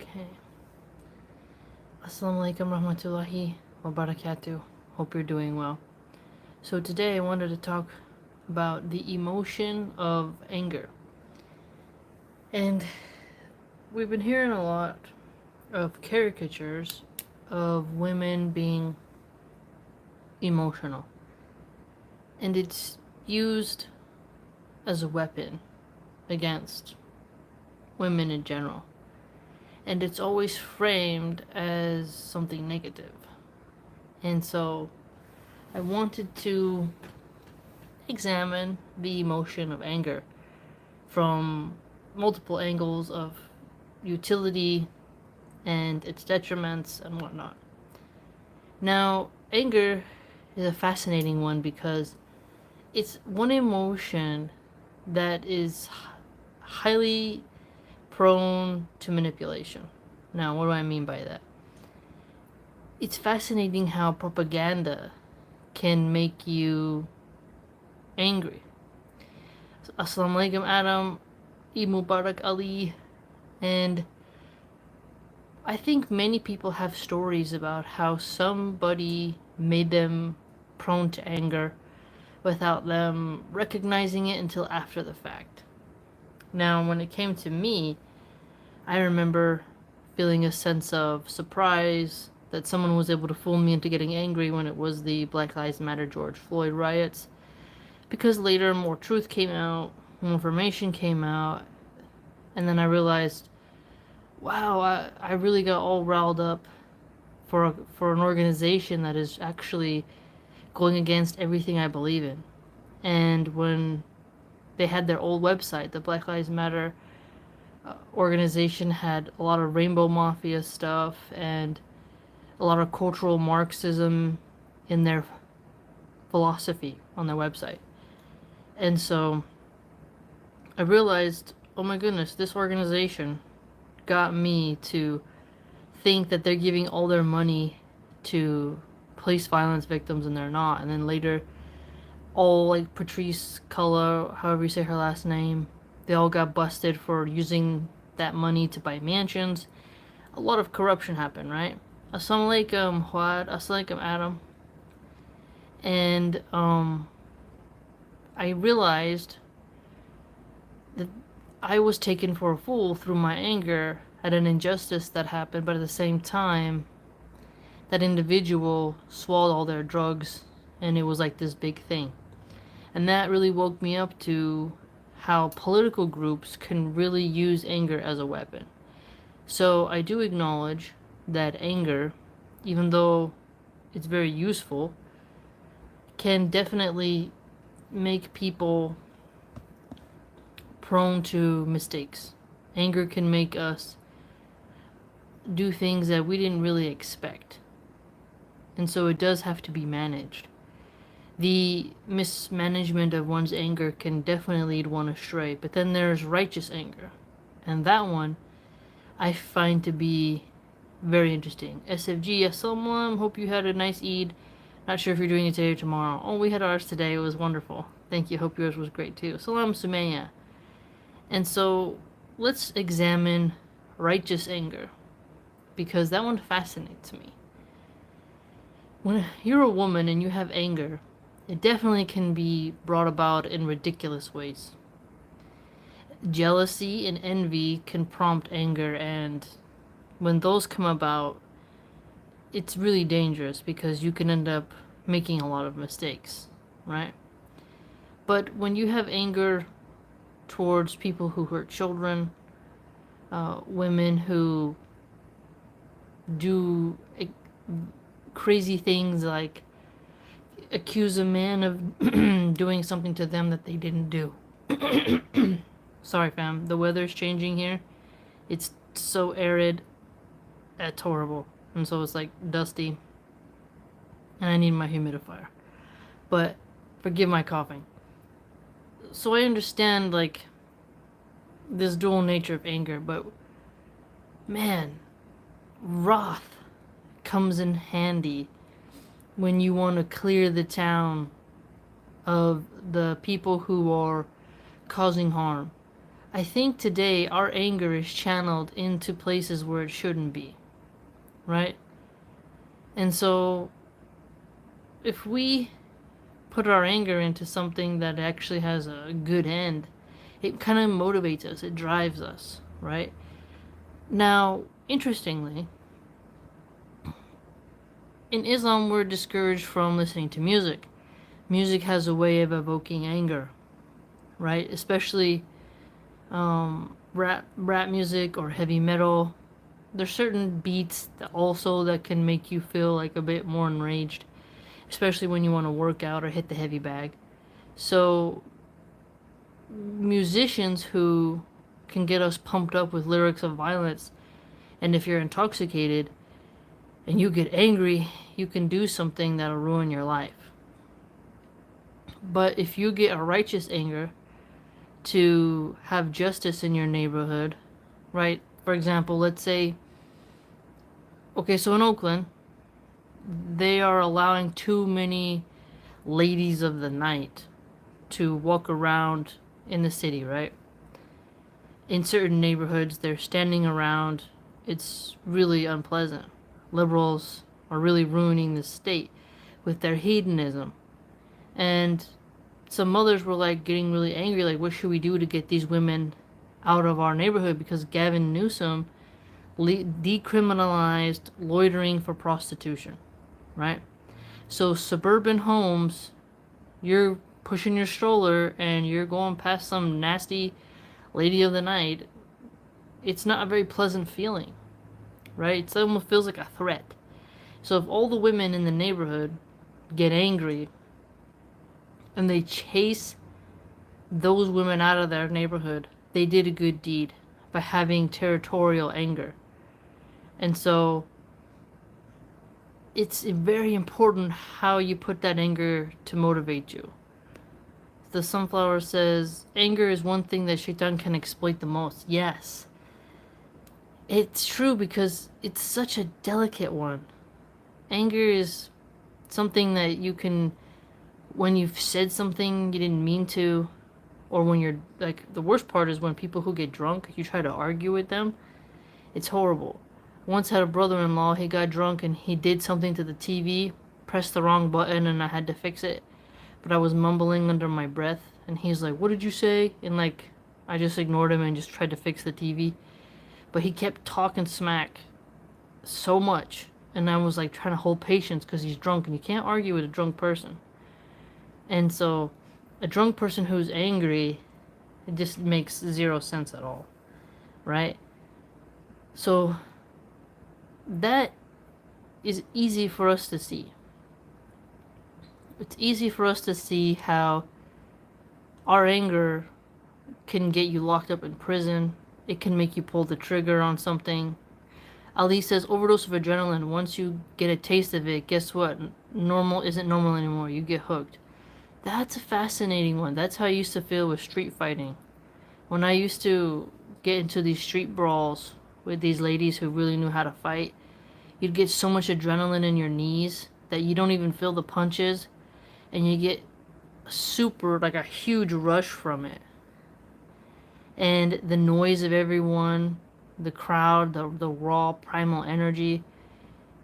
Okay. Assalamu alaikum rahmatullahi wa barakatuh. Hope you're doing well. So today I wanted to talk about the emotion of anger. And we've been hearing a lot of caricatures of women being emotional. And it's used as a weapon against women in general. And it's always framed as something negative. And so I wanted to examine the emotion of anger from multiple angles of utility and its detriments and whatnot. Now, anger is a fascinating one because it's one emotion that is highly prone to manipulation. Now, what do I mean by that? It's fascinating how propaganda can make you angry. Assalamu alaikum, Adam, Eid Mubarak Ali, and I think many people have stories about how somebody made them prone to anger without them recognizing it until after the fact. Now, when it came to me, I remember feeling a sense of surprise that someone was able to fool me into getting angry when it was the Black Lives Matter George Floyd riots, because later more truth came out, more information came out, and then I realized, wow, I really got all riled up for an organization that is actually going against everything I believe in. And when they had their old website, the Black Lives Matter organization had a lot of rainbow mafia stuff and a lot of cultural Marxism in their philosophy on their website. And so I realized, oh my goodness, this organization got me to think that they're giving all their money to police violence victims and they're not. And then later, all like Patrice Culla, however you say her last name, they all got busted for using that money to buy mansions. A lot of corruption happened, right? Assalamu alaikum, Huad. Assalamu alaikum, Adam. And I realized that I was taken for a fool through my anger at an injustice that happened, but at the same time, that individual swallowed all their drugs, and it was like this big thing. And that really woke me up to how political groups can really use anger as a weapon. So I do acknowledge that anger, even though it's very useful, can definitely make people prone to mistakes. Anger can make us do things that we didn't really expect. And so it does have to be managed. The mismanagement of one's anger can definitely lead one astray, but then there's righteous anger. And that one I find to be very interesting. SFG, assalamualaikum. Hope you had a nice Eid. Not sure if you're doing it today or tomorrow. Oh, we had ours today. It was wonderful. Thank you. Hope yours was great too. Salam Sumaya. And so let's examine righteous anger, because that one fascinates me. When you're a woman and you have anger, it definitely can be brought about in ridiculous ways. Jealousy and envy can prompt anger, and when those come about, it's really dangerous because you can end up making a lot of mistakes, right? But when you have anger towards people who hurt children, women who do crazy things like accuse a man of doing something to them that they didn't do. Sorry, fam. The weather's changing here. It's so arid. It's horrible. And so it's like dusty. And I need my humidifier. But forgive my coughing. So I understand, like, this dual nature of anger, but man, wrath comes in handy when you want to clear the town of the people who are causing harm. I think today our anger is channeled into places where it shouldn't be, right? And so if we put our anger into something that actually has a good end, it kind of motivates us, it drives us, right? Now, interestingly, in Islam, we're discouraged from listening to music. Music has a way of evoking anger, right? Especially rap music or heavy metal. There's certain beats that can make you feel like a bit more enraged, especially when you want to work out or hit the heavy bag. So musicians who can get us pumped up with lyrics of violence, and if you're intoxicated and you get angry, you can do something that'll ruin your life. But if you get a righteous anger to have justice in your neighborhood, right? For example, let's say, okay, so in Oakland, they are allowing too many ladies of the night to walk around in the city, right? In certain neighborhoods, they're standing around. It's really unpleasant. Liberals are really ruining the state with their hedonism. And some mothers were like getting really angry, like, what should we do to get these women out of our neighborhood? Because Gavin Newsom decriminalized loitering for prostitution, right? So suburban homes, you're pushing your stroller and you're going past some nasty lady of the night. It's not a very pleasant feeling, right? It almost feels like a threat. So if all the women in the neighborhood get angry and they chase those women out of their neighborhood, they did a good deed by having territorial anger. And so it's very important how you put that anger to motivate you. The Sunflower says, anger is one thing that Shaitan can exploit the most. Yes. It's true because it's such a delicate one. Anger is something that you can, when you've said something you didn't mean to, or when you're, like, the worst part is when people who get drunk, you try to argue with them. It's horrible. Once had a brother-in-law, he got drunk and he did something to the TV, pressed the wrong button, and I had to fix it. But I was mumbling under my breath, and he's like, what did you say? And, like, I just ignored him and just tried to fix the TV. But he kept talking smack so much, and I was, like, trying to hold patience because he's drunk, and you can't argue with a drunk person. And so a drunk person who's angry, it just makes zero sense at all, right? So that is easy for us to see. It's easy for us to see how our anger can get you locked up in prison. It can make you pull the trigger on something. Ali says, overdose of adrenaline. Once you get a taste of it, guess what? Normal isn't normal anymore. You get hooked. That's a fascinating one. That's how I used to feel with street fighting. When I used to get into these street brawls with these ladies who really knew how to fight, you'd get so much adrenaline in your knees that you don't even feel the punches, and you get super, like, a huge rush from it. And the noise of everyone, the crowd, the raw primal energy,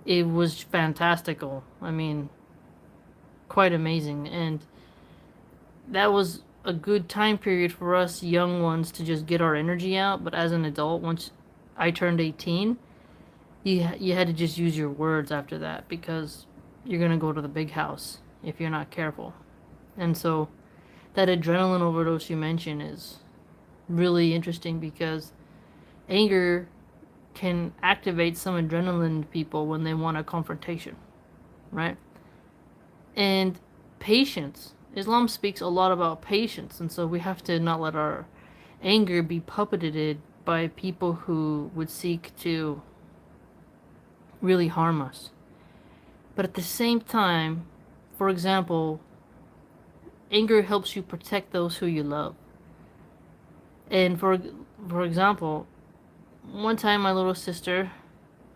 it was fantastical. I mean, quite amazing. And that was a good time period for us young ones to just get our energy out. But as an adult, once I turned 18, you had to just use your words after that, because you're going to go to the big house if you're not careful. And so that adrenaline overdose you mentioned is really interesting, because anger can activate some adrenaline in people when they want a confrontation, right? And patience. Islam speaks a lot about patience, and so we have to not let our anger be puppeted by people who would seek to really harm us. But at the same time, for example, anger helps you protect those who you love. And for example, one time my little sister,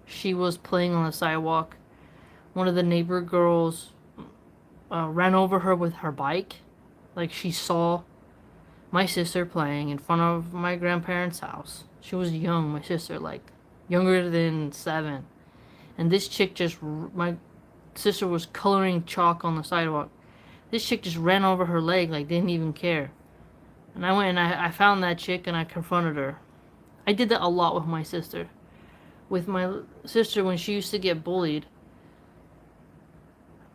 she was playing on the sidewalk. One of the neighbor girls ran over her with her bike. Like, she saw my sister playing in front of my grandparents' house. She was young, my sister, like younger than 7. And this chick just, my sister was coloring chalk on the sidewalk. This chick just ran over her leg, like didn't even care. And I went and I found that chick and I confronted her. I did that a lot with my sister. With my sister, when she used to get bullied,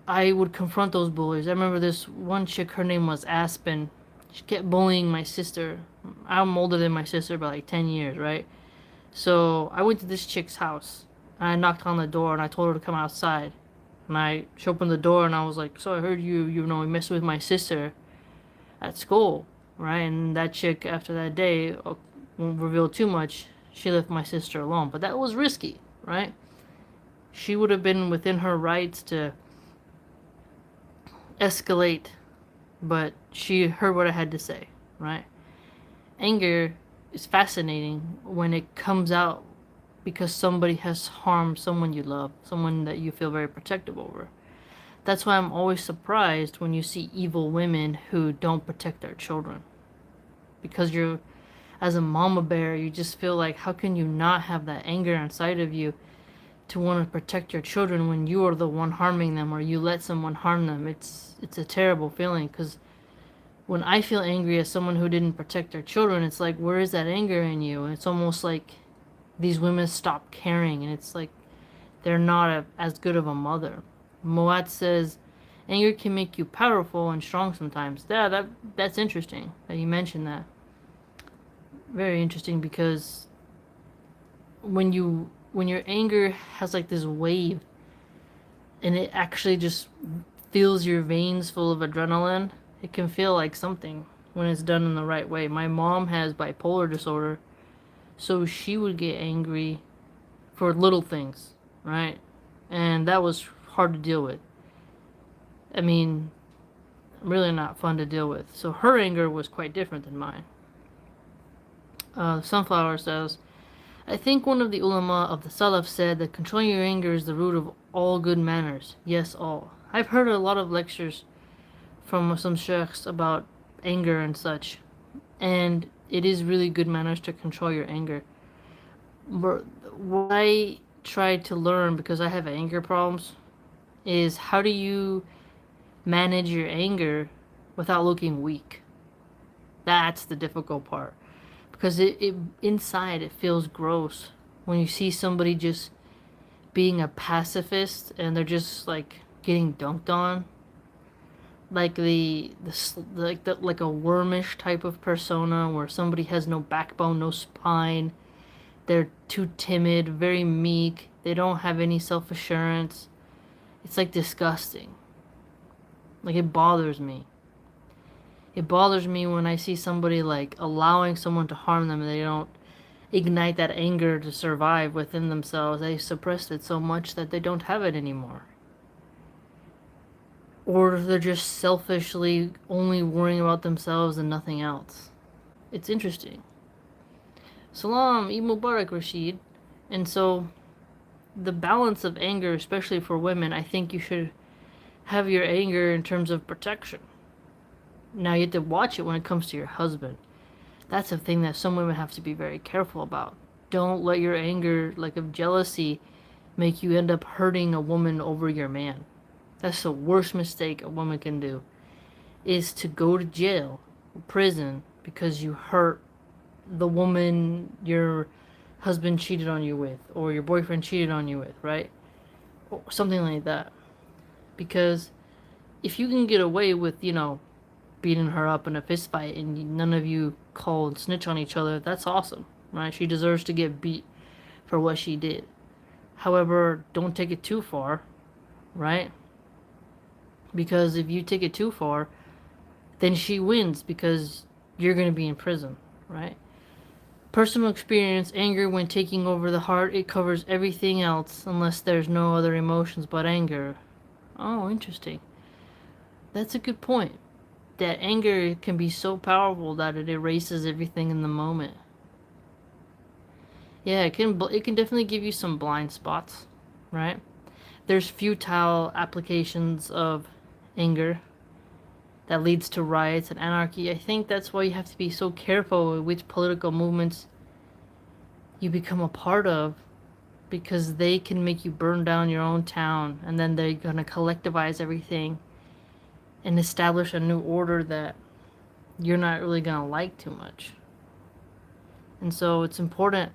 I would confront those bullies. I remember this one chick, her name was Aspen. She kept bullying my sister. I'm older than my sister by like 10 years, right? So I went to this chick's house. And I knocked on the door and I told her to come outside. And she opened the door and I was like, so I heard you messed with my sister at school, right? And that chick, after that day, won't reveal too much, she left my sister alone. But that was risky, right? She would have been within her rights to escalate, but she heard what I had to say, right? Anger is fascinating when it comes out because somebody has harmed someone you love, someone that you feel very protective over. That's why I'm always surprised when you see evil women who don't protect their children. Because as a mama bear, you just feel like, how can you not have that anger inside of you to want to protect your children when you are the one harming them or you let someone harm them? It's a terrible feeling, because when I feel angry as someone who didn't protect their children, it's like, where is that anger in you? And it's almost like these women stop caring, and it's like they're not as good of a mother. Moat says, anger can make you powerful and strong sometimes. Yeah, that's interesting that you mentioned that. Very interesting, because when your anger has like this wave and it actually just fills your veins full of adrenaline, it can feel like something when it's done in the right way. My mom has bipolar disorder, so she would get angry for little things, right? And that was hard to deal with. I mean, really not fun to deal with. So her anger was quite different than mine. Sunflower says, I think one of the ulama of the Salaf said that controlling your anger is the root of all good manners. Yes, all. I've heard a lot of lectures from some sheikhs about anger and such, and it is really good manners to control your anger. But what I try to learn, because I have anger problems, is how do you manage your anger without looking weak? That's the difficult part. Because it inside it feels gross when you see somebody just being a pacifist and they're just like getting dunked on, like like a wormish type of persona where somebody has no backbone, no spine. They're too timid, very meek. They don't have any self-assurance. It's like disgusting. Like, it bothers me. It bothers me when I see somebody like allowing someone to harm them and they don't ignite that anger to survive within themselves. They suppressed it so much that they don't have it anymore. Or they're just selfishly only worrying about themselves and nothing else. It's interesting. Salam, Eid Mubarak, Rashid. And so, the balance of anger, especially for women, I think you should have your anger in terms of protection. Now, you have to watch it when it comes to your husband. That's a thing that some women have to be very careful about. Don't let your anger, like of jealousy, make you end up hurting a woman over your man. That's the worst mistake a woman can do, is to go to jail, prison, because you hurt the woman your husband cheated on you with, or your boyfriend cheated on you with, right? Or something like that. Because if you can get away with, beating her up in a fist fight and none of you call and snitch on each other, that's awesome, right? She deserves to get beat for what she did. However, don't take it too far, right? Because if you take it too far, then she wins because you're going to be in prison, right? Personal experience, anger when taking over the heart, it covers everything else unless there's no other emotions but anger. Oh, interesting. That's a good point. That anger can be so powerful that it erases everything in the moment. Yeah, it can definitely give you some blind spots, right? There's futile applications of anger that leads to riots and anarchy. I think that's why you have to be so careful with which political movements you become a part of, because they can make you burn down your own town, and then they're going to collectivize everything and establish a new order that you're not really going to like too much. And so it's important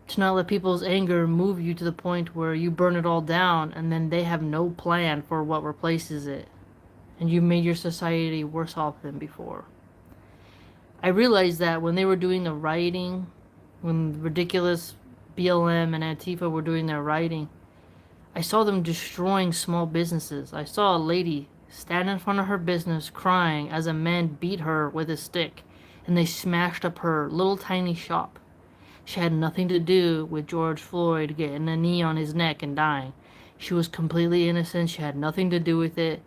to not let people's anger move you to the point where you burn it all down and then they have no plan for what replaces it, and you made your society worse off than before. I realized that when they were doing the rioting, when ridiculous BLM and Antifa were doing their rioting, I saw them destroying small businesses. I saw a lady stand in front of her business crying as a man beat her with a stick, and they smashed up her little tiny shop. She had nothing to do with George Floyd getting a knee on his neck and dying. She was completely innocent. She had nothing to do with it.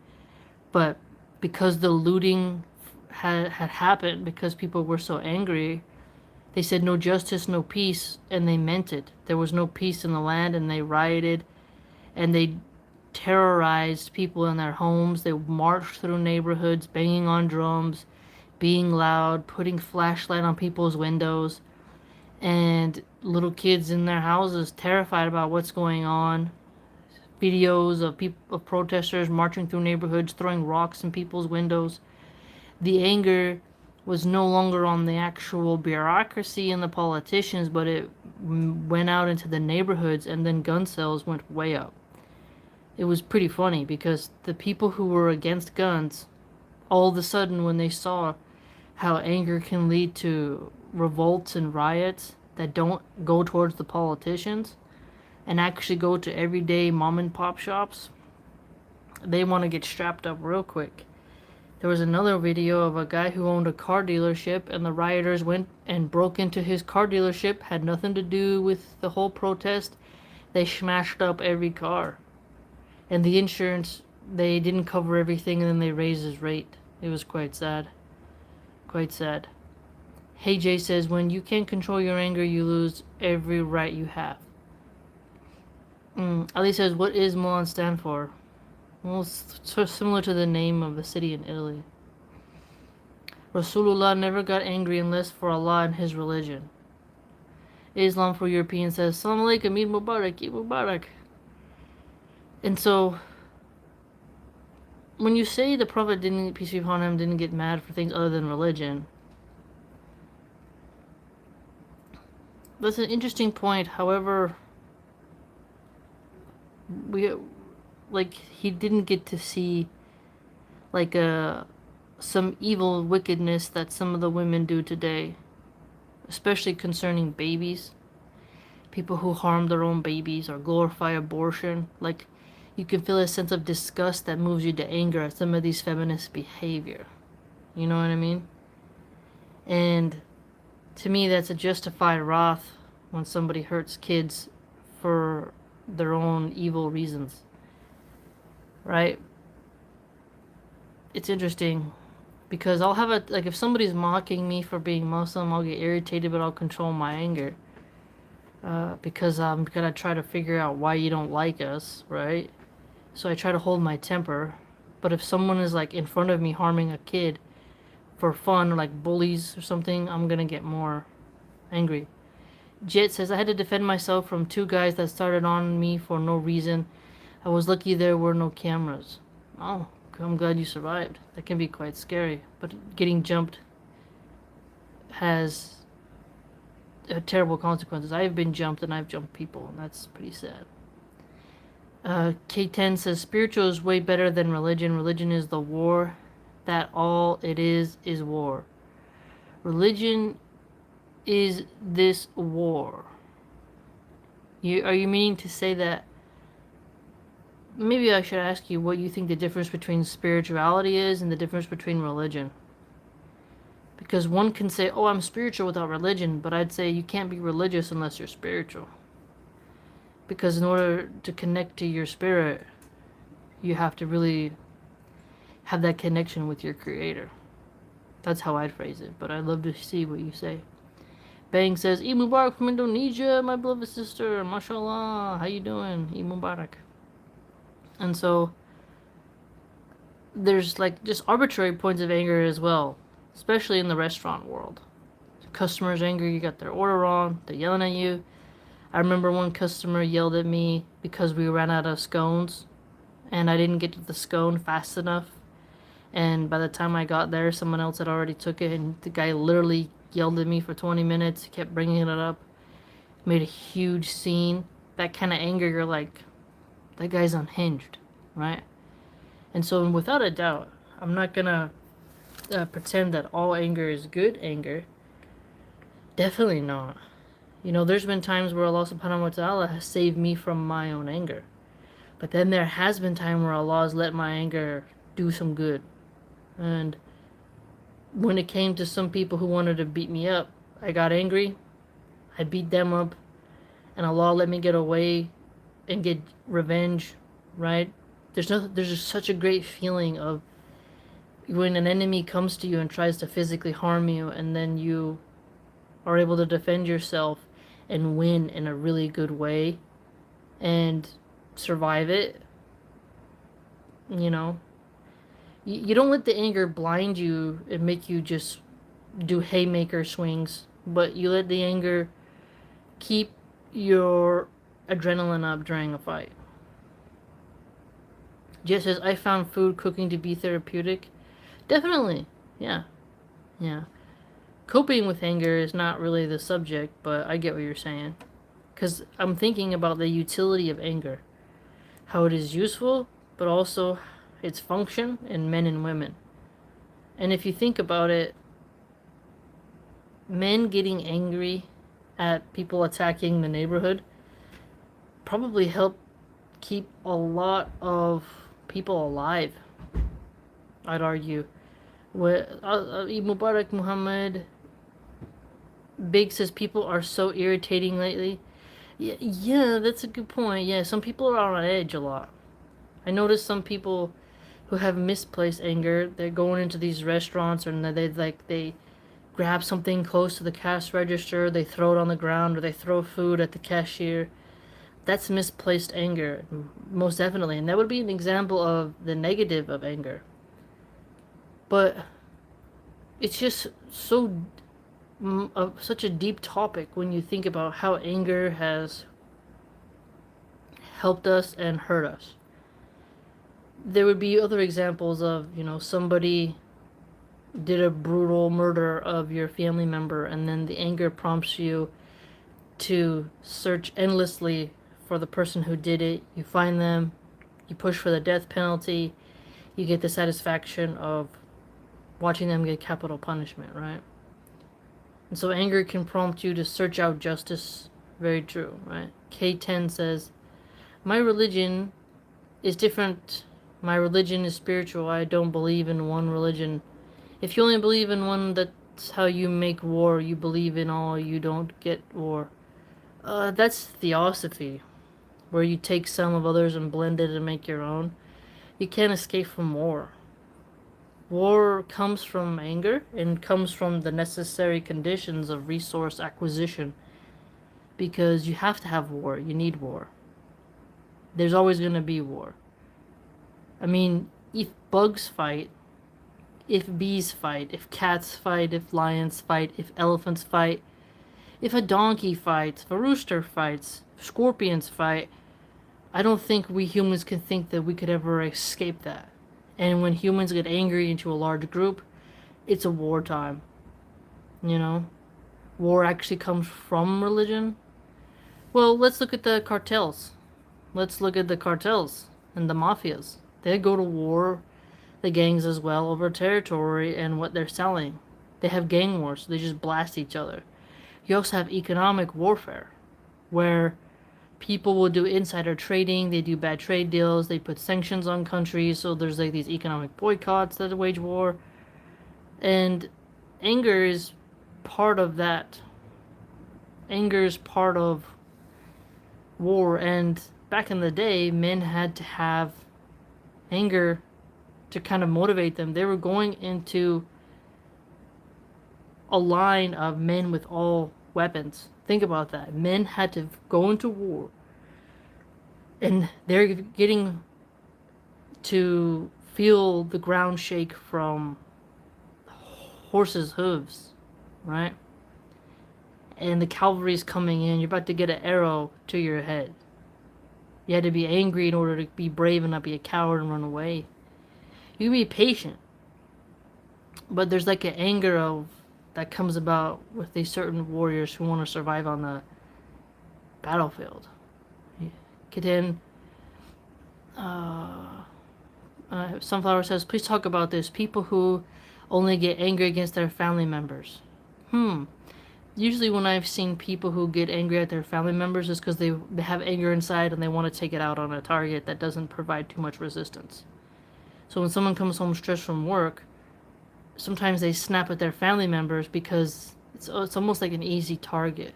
But because the looting had happened, because people were so angry, they said no justice, no peace, and they meant it. There was no peace in the land, and they rioted, and they terrorized people in their homes. They marched through neighborhoods, banging on drums, being loud, putting flashlight on people's windows, and little kids in their houses terrified about what's going on. Videos of protesters marching through neighborhoods, throwing rocks in people's windows. The anger was no longer on the actual bureaucracy and the politicians, but it went out into the neighborhoods, and then gun sales went way up. It was pretty funny because the people who were against guns, all of a sudden when they saw how anger can lead to revolts and riots that don't go towards the politicians and actually go to everyday mom and pop shops, they want to get strapped up real quick. There was another video of a guy who owned a car dealership, and the rioters went and broke into his car dealership, had nothing to do with the whole protest. They smashed up every car. And the insurance, they didn't cover everything, and then they raised his rate. It was quite sad. Quite sad. Hey Jay says, when you can't control your anger, you lose every right you have. Ali says, what is Milan stand for? Well, it's sort of similar to the name of the city in Italy. Rasulullah never got angry unless for Allah and his religion. Islam for Europeans says, Assalamu alaikum, Eid Mubarak, Eid Mubarak. And so, when you say the Prophet didn't, peace be upon him, didn't get mad for things other than religion, that's an interesting point. However, he didn't get to see some evil wickedness that some of the women do today, especially concerning babies. People who harm their own babies or glorify abortion. Like, you can feel a sense of disgust that moves you to anger at some of these feminist behavior. You know what I mean? And to me, that's a justified wrath when somebody hurts kids for their own evil reasons. Right? It's interesting because I'll have if somebody's mocking me for being Muslim, I'll get irritated, but I'll control my anger. Because I'm gonna try to figure out why you don't like us, right? So I try to hold my temper. But if someone is in front of me harming a kid for fun, or bullies or something, I'm gonna get more angry. Jet says, I had to defend myself from two guys that started on me for no reason. I was lucky there were no cameras. Oh, I'm glad you survived. That can be quite scary. But getting jumped has terrible consequences. I've been jumped and I've jumped people, and that's pretty sad. K10 says, spiritual is way better than religion. Religion is the war. That all it is war. Religion is this war. Are you meaning to say that? Maybe I should ask you what you think the difference between spirituality is and the difference between religion. Because one can say, oh, I'm spiritual without religion, but I'd say you can't be religious unless you're spiritual. Because in order to connect to your spirit, you have to really have that connection with your creator. That's how I'd phrase it, but I'd love to see what you say. Bang says, Eid Mubarak from Indonesia, my beloved sister. MashaAllah, how you doing? Eid Mubarak. And so, there's like just arbitrary points of anger as well, especially in the restaurant world. Customers angry, you got their order wrong, they're yelling at you. I remember one customer yelled at me because we ran out of scones and I didn't get to the scone fast enough. And by the time I got there, someone else had already took it, and the guy literally yelled at me for 20 minutes. He kept bringing it up, made a huge scene. That kind of anger, you're like, that guy's unhinged, right? And so, without a doubt, I'm not gonna pretend that all anger is good anger. Definitely not. You know, there's been times where Allah subhanahu wa ta'ala has saved me from my own anger. But then there has been time where Allah has let my anger do some good. And when it came to some people who wanted to beat me up, I got angry, I beat them up, and Allah let me get away and get revenge, right? There's just such a great feeling of when an enemy comes to you and tries to physically harm you, and then you are able to defend yourself and win in a really good way and survive it. You know, you don't let the anger blind you and make you just do haymaker swings, but you let the anger keep your adrenaline up during a fight. Just as I found food cooking to be therapeutic, definitely, yeah, yeah. Coping with anger is not really the subject, but I get what you're saying. Because I'm thinking about the utility of anger, how it is useful, but also its function in men and women. And if you think about it, men getting angry at people attacking the neighborhood probably help keep a lot of people alive, I'd argue. Mubarak Muhammad Big says people are so irritating lately. Yeah, that's a good point. Yeah, some people are on edge a lot. I noticed some people who have misplaced anger. They're going into these restaurants and they grab something close to the cash register, they throw it on the ground, or they throw food at the cashier. That's misplaced anger, most definitely. And that would be an example of the negative of anger. But it's just such a deep topic when you think about how anger has helped us and hurt us. There would be other examples of, somebody did a brutal murder of your family member, and then the anger prompts you to search endlessly for the person who did it. You find them, you push for the death penalty, you get the satisfaction of watching them get capital punishment, right? And so anger can prompt you to search out justice. Very true, right? K10 says, my religion is different. My religion is spiritual. I don't believe in one religion. If you only believe in one, that's how you make war. You believe in all, you don't get war. That's theosophy, where you take some of others and blend it and make your own. You can't escape from war. War comes from anger and comes from the necessary conditions of resource acquisition. Because you have to have war. You need war. There's always going to be war. I mean, if bugs fight, if bees fight, if cats fight, if lions fight, if elephants fight, if a donkey fights, if a rooster fights, if scorpions fight, I don't think we humans can think that we could ever escape that. And when humans get angry into a large group, it's a wartime. War actually comes from religion. Well, let's look at the cartels. Let's look at the cartels and the mafias. They go to war, the gangs as well, over territory and what they're selling. They have gang wars, so they just blast each other. You also have economic warfare, where people will do insider trading, they do bad trade deals, they put sanctions on countries, so there's like these economic boycotts that wage war. And anger is part of that. Anger is part of war, and back in the day, men had to have anger to kind of motivate them. They were going into a line of men with all weapons. Think about that. Men had to go into war, and they're getting to feel the ground shake from horses' hooves, right? And the cavalry's coming in. You're about to get an arrow to your head. You had to be angry in order to be brave and not be a coward and run away. You can be patient, but there's like an anger of that comes about with these certain warriors who want to survive on the battlefield. Kitten, Sunflower says, please talk about this. People who only get angry against their family members. Usually when I've seen people who get angry at their family members is because they have anger inside and they want to take it out on a target that doesn't provide too much resistance. So when someone comes home stressed from work, sometimes they snap at their family members because it's almost like an easy target.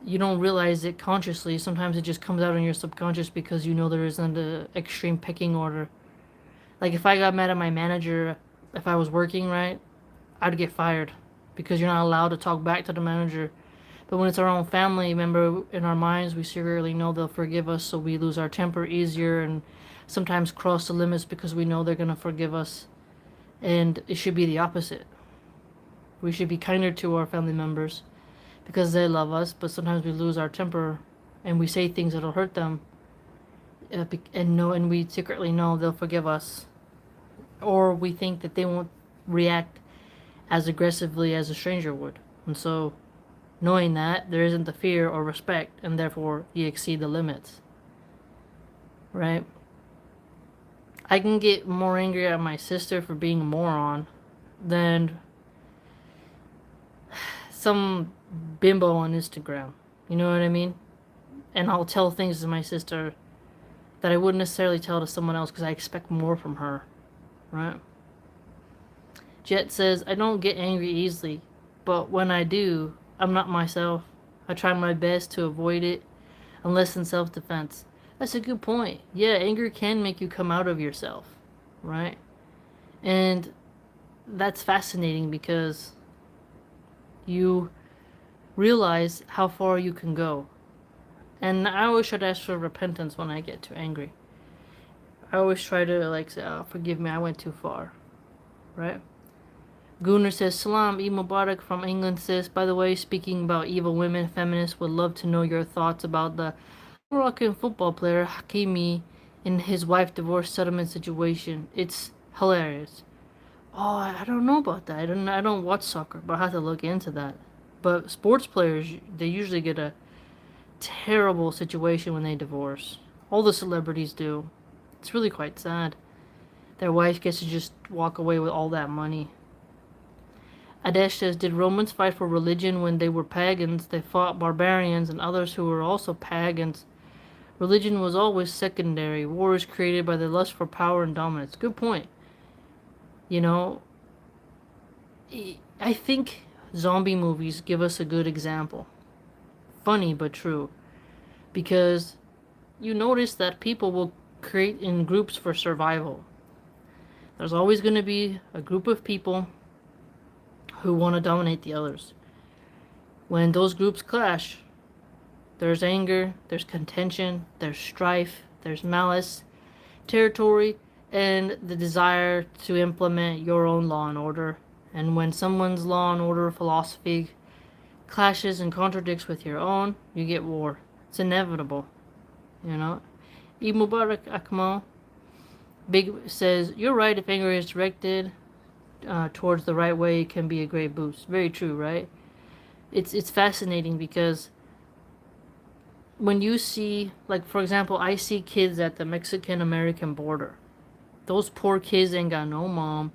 You don't realize it consciously. Sometimes it just comes out in your subconscious because you know there isn't an extreme pecking order. Like if I got mad at my manager, if I was working right, I'd get fired because you're not allowed to talk back to the manager. But when it's our own family member, in our minds, we secretly know they'll forgive us, so we lose our temper easier and sometimes cross the limits because we know they're going to forgive us. And it should be the opposite. We should be kinder to our family members because they love us, but sometimes we lose our temper and we say things that'll hurt them. And we secretly know they'll forgive us. Or we think that they won't react as aggressively as a stranger would. And so, knowing that, there isn't the fear or respect, and therefore you exceed the limits. Right? I can get more angry at my sister for being a moron than some bimbo on Instagram. You know what I mean? And I'll tell things to my sister that I wouldn't necessarily tell to someone else because I expect more from her. Right? Jet says, I don't get angry easily, but when I do, I'm not myself. I try my best to avoid it, unless in self-defense. That's a good point. Yeah, anger can make you come out of yourself, right? And that's fascinating because you realize how far you can go. And I always try to ask for repentance when I get too angry. I always try to say, oh, forgive me, I went too far, right? Gunnar says, Salam, Eid Mubarak from England says, by the way, speaking about evil women, feminists would love to know your thoughts about the Moroccan football player Hakimi and his wife divorce settlement situation. It's hilarious. Oh, I don't know about that. I don't watch soccer, but I have to look into that. But sports players, they usually get a terrible situation when they divorce. All the celebrities do. It's really quite sad. Their wife gets to just walk away with all that money. Adesh says, did Romans fight for religion when they were pagans? They fought barbarians and others who were also pagans. Religion was always secondary. War is created by the lust for power and dominance. Good point. You know, I think zombie movies give us a good example. Funny but true. Because you notice that people will create in groups for survival. There's always going to be a group of people who want to dominate the others. When those groups clash, there's anger, there's contention, there's strife, there's malice, territory, and the desire to implement your own law and order. And when someone's law and order philosophy clashes and contradicts with your own, you get war. It's inevitable. You know? Eid Mubarak Akmal Big says, you're right, if anger is directed towards the right way, it can be a great boost. Very true, right? It's fascinating because when you see, like, for example, I see kids at the Mexican-American border. Those poor kids ain't got no mom,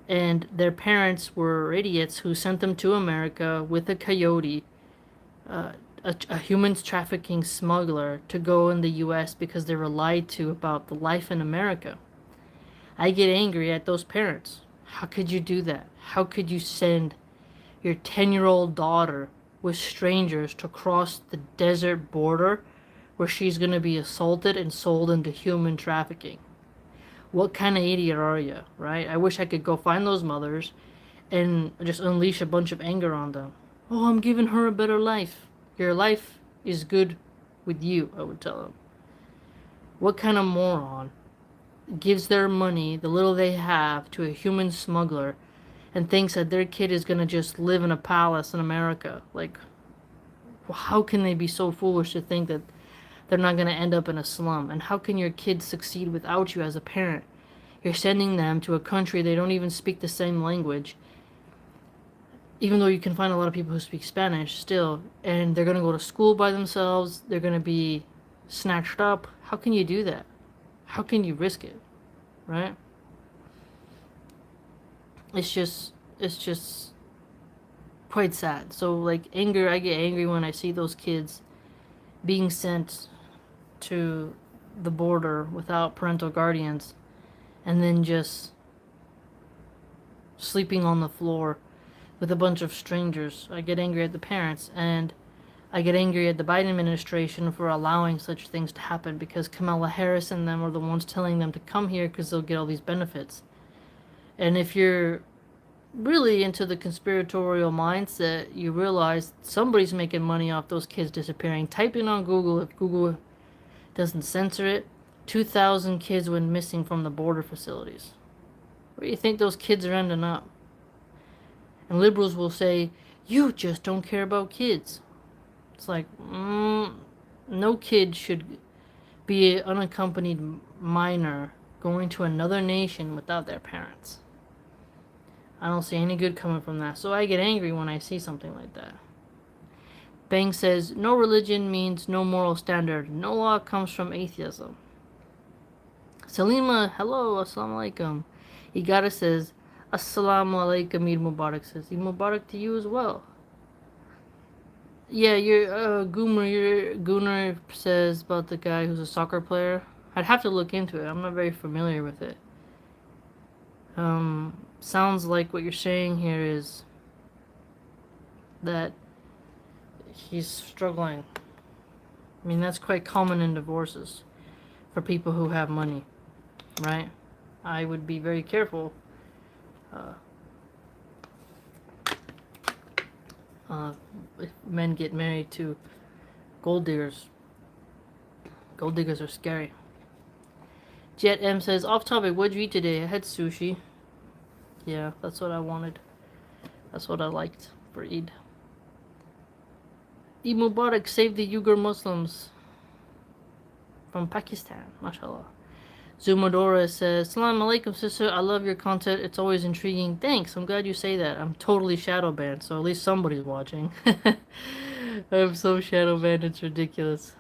and their parents were idiots who sent them to America with a coyote, a human trafficking smuggler, to go in the U.S. because they were lied to about the life in America. I get angry at those parents. How could you do that? How could you send your 10-year-old daughter with strangers to cross the desert border where she's going to be assaulted and sold into human trafficking? What kind of idiot are you, right? I wish I could go find those mothers and just unleash a bunch of anger on them. Oh, I'm giving her a better life. Your life is good with you, I would tell them. What kind of moron gives their money, the little they have, to a human smuggler and thinks that their kid is going to just live in a palace in America. Like, how can they be so foolish to think that they're not going to end up in a slum? And how can your kids succeed without you as a parent? You're sending them to a country they don't even speak the same language, even though you can find a lot of people who speak Spanish still, and they're going to go to school by themselves. They're going to be snatched up. How can you do that? How can you risk it? Right? It's just quite sad. So like anger, I get angry when I see those kids being sent to the border without parental guardians and then just sleeping on the floor with a bunch of strangers. I get angry at the parents, and I get angry at the Biden administration for allowing such things to happen, because Kamala Harris and them are the ones telling them to come here because they'll get all these benefits. And if you're really into the conspiratorial mindset, you realize somebody's making money off those kids disappearing. Type in on Google, if Google doesn't censor it, 2,000 kids went missing from the border facilities. Where do you think those kids are ending up? And liberals will say, you just don't care about kids. It's like, no kid should be an unaccompanied minor going to another nation without their parents. I don't see any good coming from that. So I get angry when I see something like that. Bang says, no religion means no moral standard. No law comes from atheism. Salima, hello, assalamu alaikum. Igara says, assalamu alaikum, Eid Mubarak says. Eid Mubarak to you as well. Yeah, Gooner says about the guy who's a soccer player. I'd have to look into it. I'm not very familiar with it. Sounds like what you're saying here is that he's struggling. I mean, that's quite common in divorces for people who have money, right? I would be very careful if men get married to gold diggers. Gold diggers are scary. Jet M says, off topic, what'd you eat today? I had sushi. Yeah, that's what I wanted. That's what I liked for Eid. Eid Mubarak, save the Uyghur Muslims from Pakistan, mashallah. Zumadora says, Assalamu alaikum, sister. I love your content. It's always intriguing. Thanks. I'm glad you say that. I'm totally shadow banned, so at least somebody's watching. I'm so shadow banned, it's ridiculous.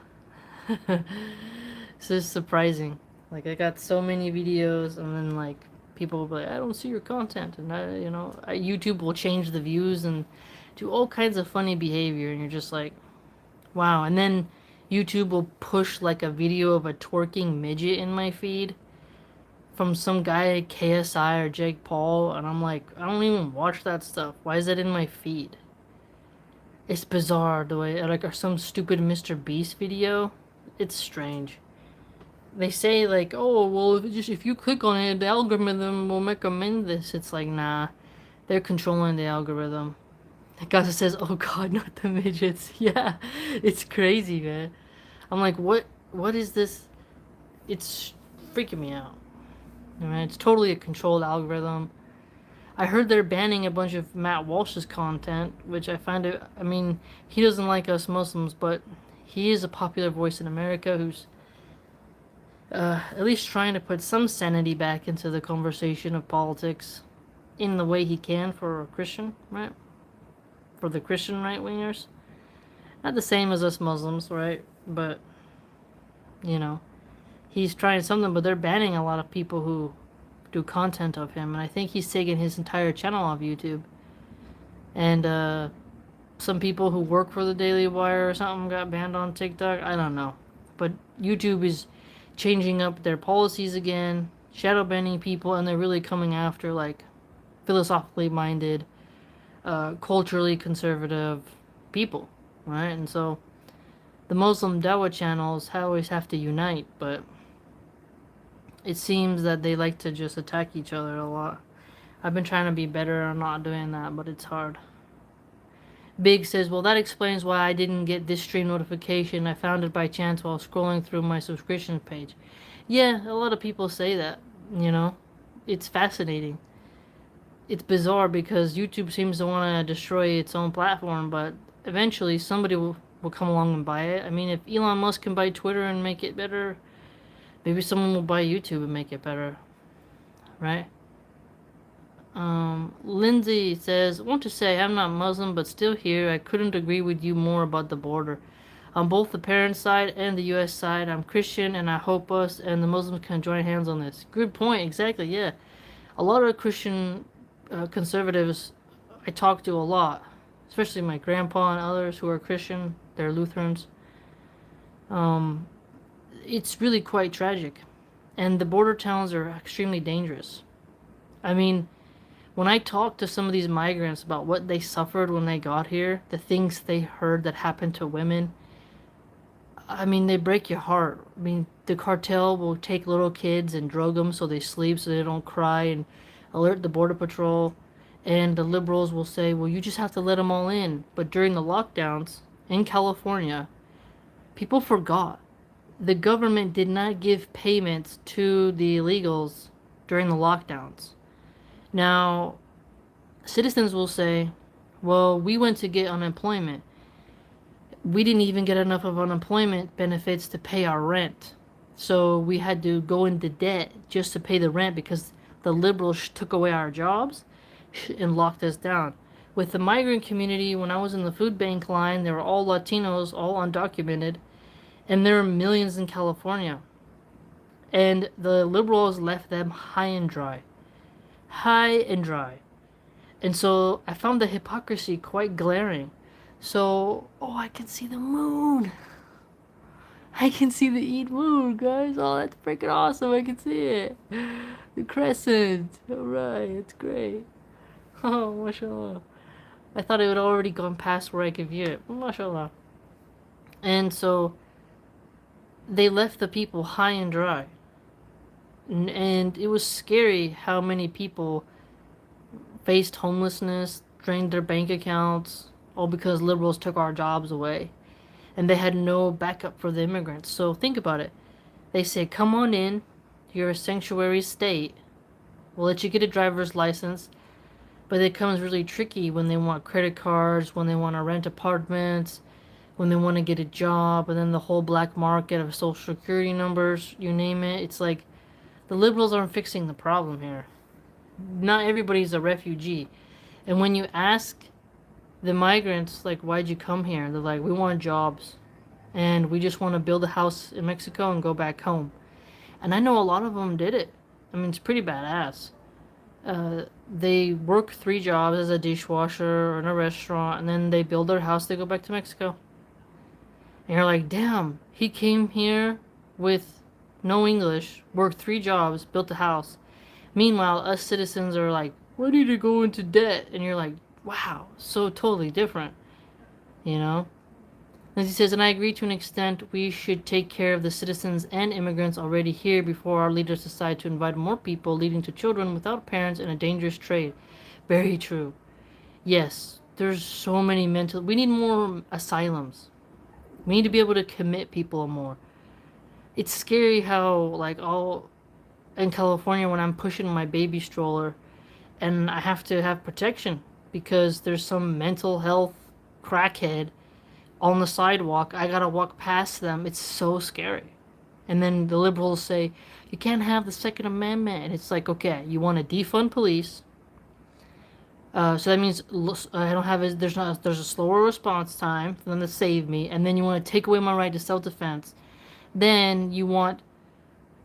It's just surprising. Like, I got so many videos, and then, like, people will be like, I don't see your content. And, YouTube will change the views and do all kinds of funny behavior, and you're just like, wow. And then YouTube will push like a video of a twerking midget in my feed from some guy at KSI or Jake Paul, and I'm like, I don't even watch that stuff. Why is that in my feed? It's bizarre the way, like, or some stupid Mr. Beast video. It's strange. They say like, oh well, if you click on it, the algorithm will recommend this. It's like, nah, they're controlling the algorithm. Gaza says, oh god, not the midgets. Yeah, it's crazy, man. I'm like, what is this? It's freaking me out. I mean, it's totally a controlled algorithm. I heard they're banning a bunch of Matt Walsh's content, which I find it, I mean, he doesn't like us Muslims, but he is a popular voice in America who's at least trying to put some sanity back into the conversation of politics in the way he can for a Christian, right? For the Christian right-wingers. Not the same as us Muslims, right? But, he's trying something, but they're banning a lot of people who do content of him. And I think he's taken his entire channel off YouTube. And some people who work for the Daily Wire or something got banned on TikTok. I don't know. But YouTube is changing up their policies again, shadow banning people, and they're really coming after, like, philosophically minded, culturally conservative people, right? And so the Muslim Dawah channels always have to unite, but it seems that they like to just attack each other a lot. I've been trying to be better on not doing that, but it's hard. Big says, well, that explains why I didn't get this stream notification. I found it by chance while scrolling through my subscription page. Yeah, a lot of people say that, you know. It's fascinating. It's bizarre because YouTube seems to want to destroy its own platform, but eventually somebody will come along and buy it. I mean, if Elon Musk can buy Twitter and make it better, maybe someone will buy YouTube and make it better, right? Lindsay says, want to say I'm not Muslim, but still here. I couldn't agree with you more about the border. On both the parent side and the U.S. side, I'm Christian, and I hope us and the Muslims can join hands on this. Good point. Exactly. Yeah, a lot of Christian conservatives I talk to a lot, especially my grandpa and others who are Christian. They're Lutherans. Um, it's really quite tragic, and the border towns are extremely dangerous. I mean, when I talk to some of these migrants about what they suffered when they got here, the things they heard that happened to women, I mean, they break your heart. I mean, the cartel will take little kids and drug them so they sleep so they don't cry and alert the border patrol. And the liberals will say, well, you just have to let them all in. But during the lockdowns in California, people forgot. The government did not give payments to the illegals during the lockdowns. Now, citizens will say, well, we went to get unemployment. We didn't even get enough of unemployment benefits to pay our rent. So we had to go into debt just to pay the rent because the liberals took away our jobs and locked us down. With the migrant community, when I was in the food bank line, they were all Latinos, all undocumented, and there are millions in California. And the liberals left them high and dry. High and dry. And so I found the hypocrisy quite glaring. So, oh, I can see the moon. I can see the Eid moon, guys. Oh, that's freaking awesome. I can see it. The crescent. Alright, it's great. Oh, mashallah. I thought it would already gone past where I could view it. Mashallah. And so they left the people high and dry. And it was scary how many people faced homelessness, drained their bank accounts, all because liberals took our jobs away. And they had no backup for the immigrants. So think about it. They say, come on in. You're a sanctuary state. We'll let you get a driver's license. But it becomes really tricky when they want credit cards, when they want to rent apartments, when they want to get a job, and then the whole black market of social security numbers, you name it. It's like the liberals aren't fixing the problem here. Not everybody's a refugee. And when you ask the migrants, like, why'd you come here? They're like, we want jobs. And we just want to build a house in Mexico and go back home. And I know a lot of them did it. I mean, it's pretty badass. They work 3 jobs as a dishwasher or in a restaurant, and then they build their house, they go back to Mexico. And you're like, damn, he came here with no English, worked 3 jobs, built a house. Meanwhile, us citizens are like, ready to go into debt. And you're like, wow, so totally different, you know? As he says, and I agree to an extent, we should take care of the citizens and immigrants already here before our leaders decide to invite more people, leading to children without parents in a dangerous trade. Very true. Yes, there's so many mental... We need more asylums. We need to be able to commit people more. It's scary how, like, all in California when I'm pushing my baby stroller and I have to have protection because there's some mental health crackhead on the sidewalk. I gotta walk past them. It's so scary. And then the liberals say, you can't have the Second Amendment. And it's like, okay, you want to defund police. So that means I don't have there's a slower response time for them to save me. And then you want to take away my right to self-defense. Then you want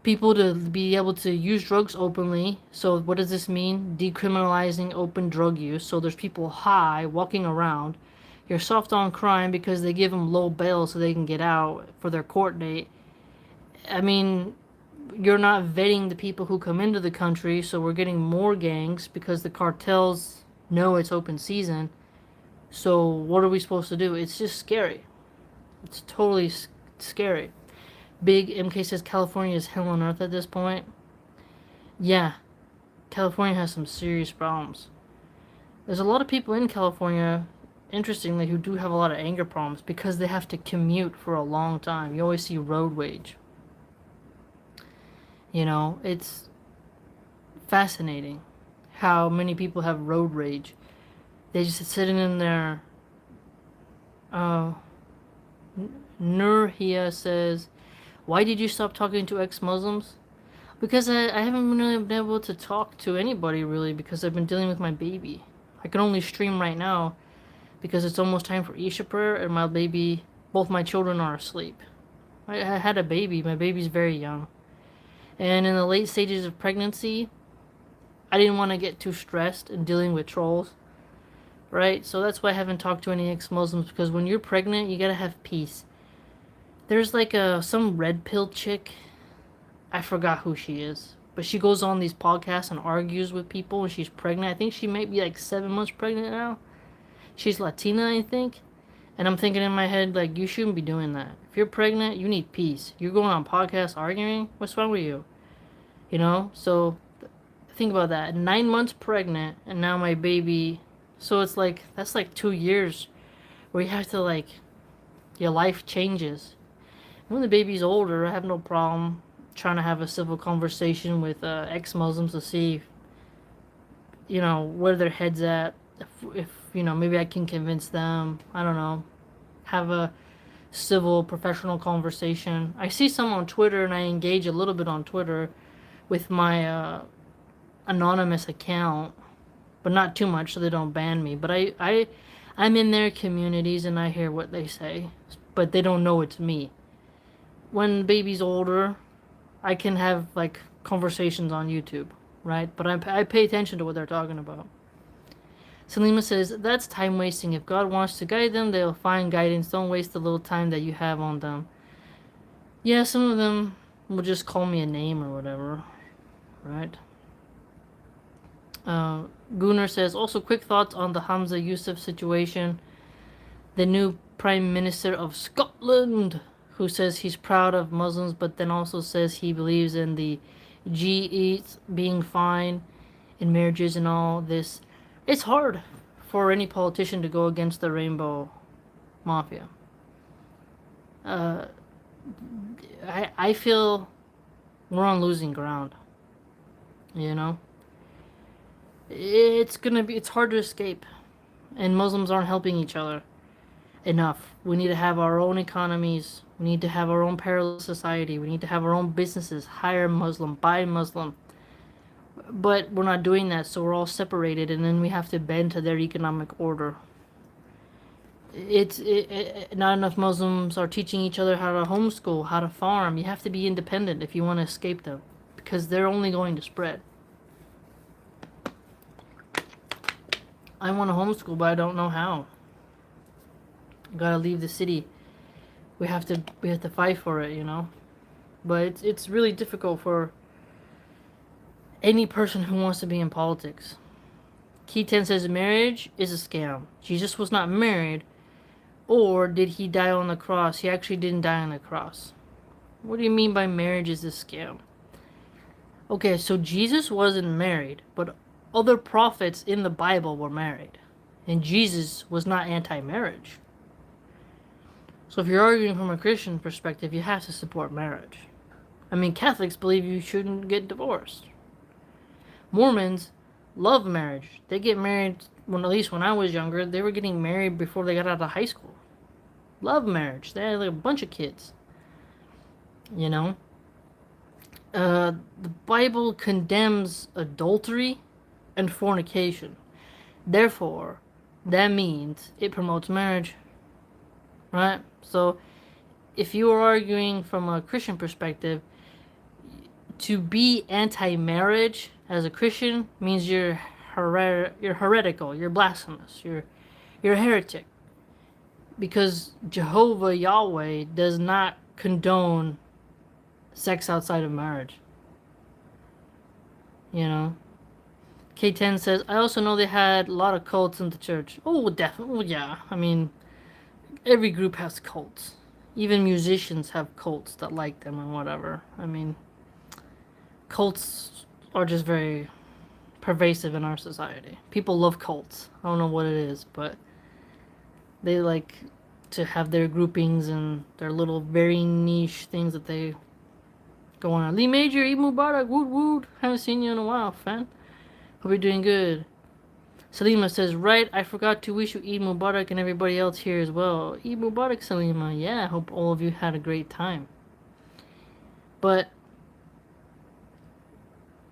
people to be able to use drugs openly. So what does this mean? Decriminalizing open drug use. So there's people high walking around. You're soft on crime because they give them low bail so they can get out for their court date. I mean, you're not vetting the people who come into the country, so we're getting more gangs because the cartels know it's open season. So what are we supposed to do? It's just scary. It's totally scary. Big MK says California is hell on earth at this point. Yeah, California has some serious problems. There's a lot of people in California, interestingly, who do have a lot of anger problems because they have to commute for a long time. You always see road rage. You know, it's fascinating how many people have road rage. They just sitting in their. Uh, Nurhia says, "Why did you stop talking to ex-Muslims?" Because I haven't really been able to talk to anybody really because I've been dealing with my baby. I can only stream right now because it's almost time for Isha prayer and my baby, both my children are asleep. I had a baby. My baby's very young. And in the late stages of pregnancy, I didn't want to get too stressed and dealing with trolls, right? So that's why I haven't talked to any ex-Muslims because when you're pregnant, you gotta have peace. There's like some red pill chick. I forgot who she is, but she goes on these podcasts and argues with people when she's pregnant. I think she might be like 7 months pregnant now. She's Latina, I think. And I'm thinking in my head, like, you shouldn't be doing that. If you're pregnant, you need peace. You're going on podcasts arguing? What's wrong with you? You know? So think about that. 9 months pregnant, and now my baby. So it's like, that's like 2 years where you have to, like, your life changes. When the baby's older, I have no problem trying to have a civil conversation with ex-Muslims to see, you know, where their heads at. If you know, maybe I can convince them. I don't know. Have a civil, professional conversation. I see some on Twitter, and I engage a little bit on Twitter with my anonymous account, but not too much so they don't ban me. But I'm in their communities, and I hear what they say, but they don't know it's me. When baby's older, I can have like conversations on YouTube, right? But I pay attention to what they're talking about. Selima says, that's time wasting. If God wants to guide them, they'll find guidance. Don't waste the little time that you have on them. Yeah, some of them will just call me a name or whatever, right? Gunnar says, also quick thoughts on the Hamza Yusuf situation. The new Prime Minister of Scotland, who says he's proud of Muslims, but then also says he believes in the G8 being fine in marriages and all this. It's hard for any politician to go against the Rainbow Mafia. I feel we're on losing ground. You know, it's hard to escape, and Muslims aren't helping each other enough. We need to have our own economies. We need to have our own parallel society. We need to have our own businesses. Hire Muslim, buy Muslim. But we're not doing that, so we're all separated, and then we have to bend to their economic order. Not enough Muslims are teaching each other how to homeschool, how to farm. You have to be independent if you want to escape them, because they're only going to spread. I want to homeschool, but I don't know how. Gotta leave the city. We have to fight for it, you know. But it's really difficult for any person who wants to be in politics. Key10 says marriage is a scam. Jesus was not married, or did he die on the cross? He actually didn't die on the cross. What do you mean by marriage is a scam? Okay, so Jesus wasn't married, but other prophets in the Bible were married, and Jesus was not anti-marriage. So if you're arguing from a Christian perspective, you have to support marriage. I mean, Catholics believe you shouldn't get divorced. Mormons love marriage. They get married, at least when I was younger, they were getting married before they got out of high school. Love marriage. They had like a bunch of kids. You know? The Bible condemns adultery and fornication. Therefore, that means it promotes marriage. Right? So, if you are arguing from a Christian perspective, to be anti-marriage as a Christian means you're heretical, you're blasphemous, you're a heretic. Because Jehovah Yahweh does not condone sex outside of marriage. You know? K10 says, I also know they had a lot of cults in the church. Oh, definitely. Well, yeah. I mean, every group has cults. Even musicians have cults that like them and whatever. I mean, cults are just very pervasive in our society. People love cults. I don't know what it is, but they like to have their groupings and their little very niche things that they Going on. Lee Major, Eid Mubarak, woot woot. Haven't seen you in a while, fan. Hope you're doing good. Salima says, right, I forgot to wish you Eid Mubarak and everybody else here as well. Eid Mubarak, Salima. Yeah, I hope all of you had a great time. But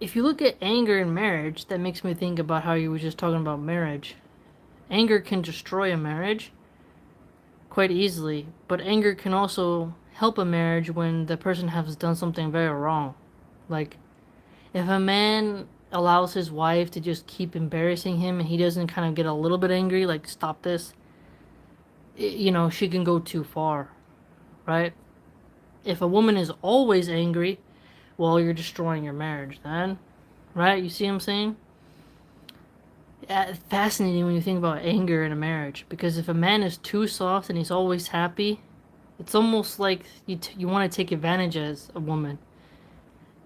if you look at anger in marriage, that makes me think about how you were just talking about marriage. Anger can destroy a marriage quite easily, but anger can also help a marriage when the person has done something very wrong. Like, if a man allows his wife to just keep embarrassing him and he doesn't kind of get a little bit angry, like, stop this, she can go too far, right? If a woman is always angry, well, you're destroying your marriage then, right? You see what I'm saying? Fascinating when you think about anger in a marriage, because if a man is too soft and he's always happy, it's almost like you want to take advantage as a woman.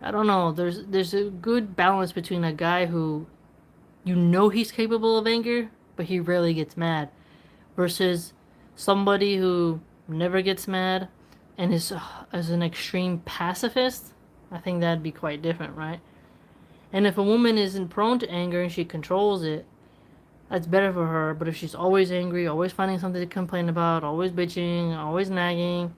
I don't know. There's a good balance between a guy who he's capable of anger, but he rarely gets mad, versus somebody who never gets mad and is as an extreme pacifist. I think that'd be quite different, right? And if a woman isn't prone to anger and she controls it, that's better for her. But if she's always angry, always finding something to complain about, always bitching, always nagging,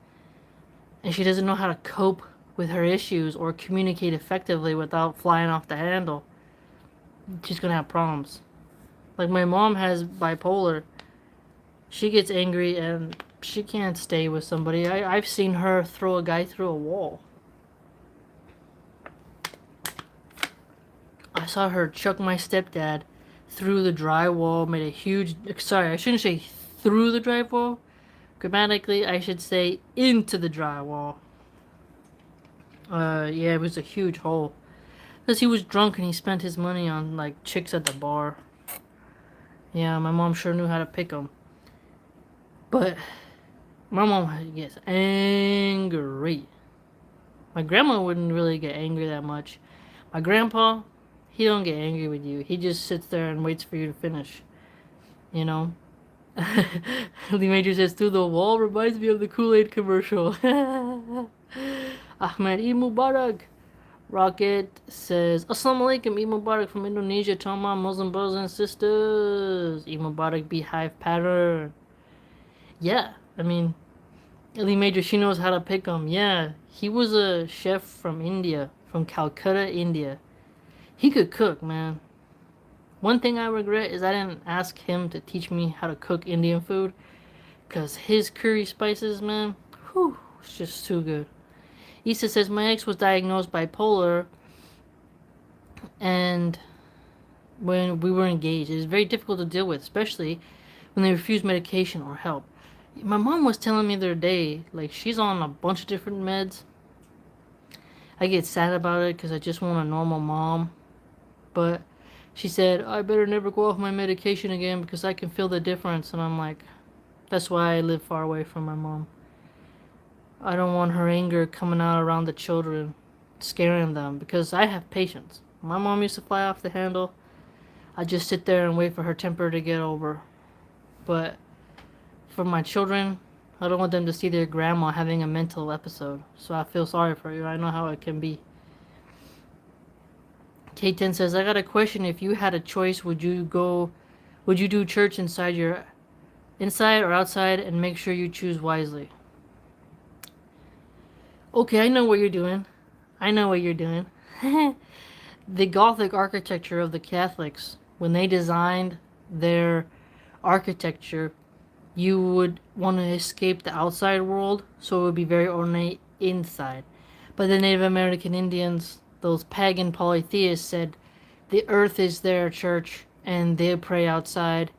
and she doesn't know how to cope with her issues or communicate effectively without flying off the handle, she's gonna have problems. Like, my mom has bipolar. She gets angry and she can't stay with somebody. I've seen her throw a guy through a wall. I saw her chuck my stepdad through the drywall, made a huge... Sorry, I shouldn't say through the drywall. Grammatically, I should say into the drywall. Yeah, it was a huge hole. Because he was drunk and he spent his money on, like, chicks at the bar. Yeah, my mom sure knew how to pick them. But my mom gets angry. My grandma wouldn't really get angry that much. My grandpa, he don't get angry with you. He just sits there and waits for you to finish. You know? Lee Major says, through the wall reminds me of the Kool-Aid commercial. Ahmed Eid Mubarak. Rocket says, Assalamu alaikum, Eid Mubarak from Indonesia. To all my Muslim brothers and sisters. Eid Mubarak beehive pattern. Yeah, I mean, Lee Major, she knows how to pick them. Yeah, he was a chef from India, from Calcutta, India. He could cook, man. One thing I regret is I didn't ask him to teach me how to cook Indian food, because his curry spices, man, whew, it's just too good. Issa says, my ex was diagnosed bipolar, and when we were engaged, it was very difficult to deal with, especially when they refused medication or help. My mom was telling me the other day, like, she's on a bunch of different meds. I get sad about it because I just want a normal mom. But she said, I better never go off my medication again because I can feel the difference. And I'm like, that's why I live far away from my mom. I don't want her anger coming out around the children, scaring them, because I have patience. My mom used to fly off the handle. I just sit there and wait for her temper to get over. But for my children, I don't want them to see their grandma having a mental episode. So I feel sorry for you. I know how it can be. K10 says, I got a question. If you had a choice, would you do church inside or outside, and make sure you choose wisely? Okay, I know what you're doing. The Gothic architecture of the Catholics, when they designed their architecture, you would want to escape the outside world, so it would be very ornate inside. But the Native American Indians, those pagan polytheists, said the earth is their church and they pray outside,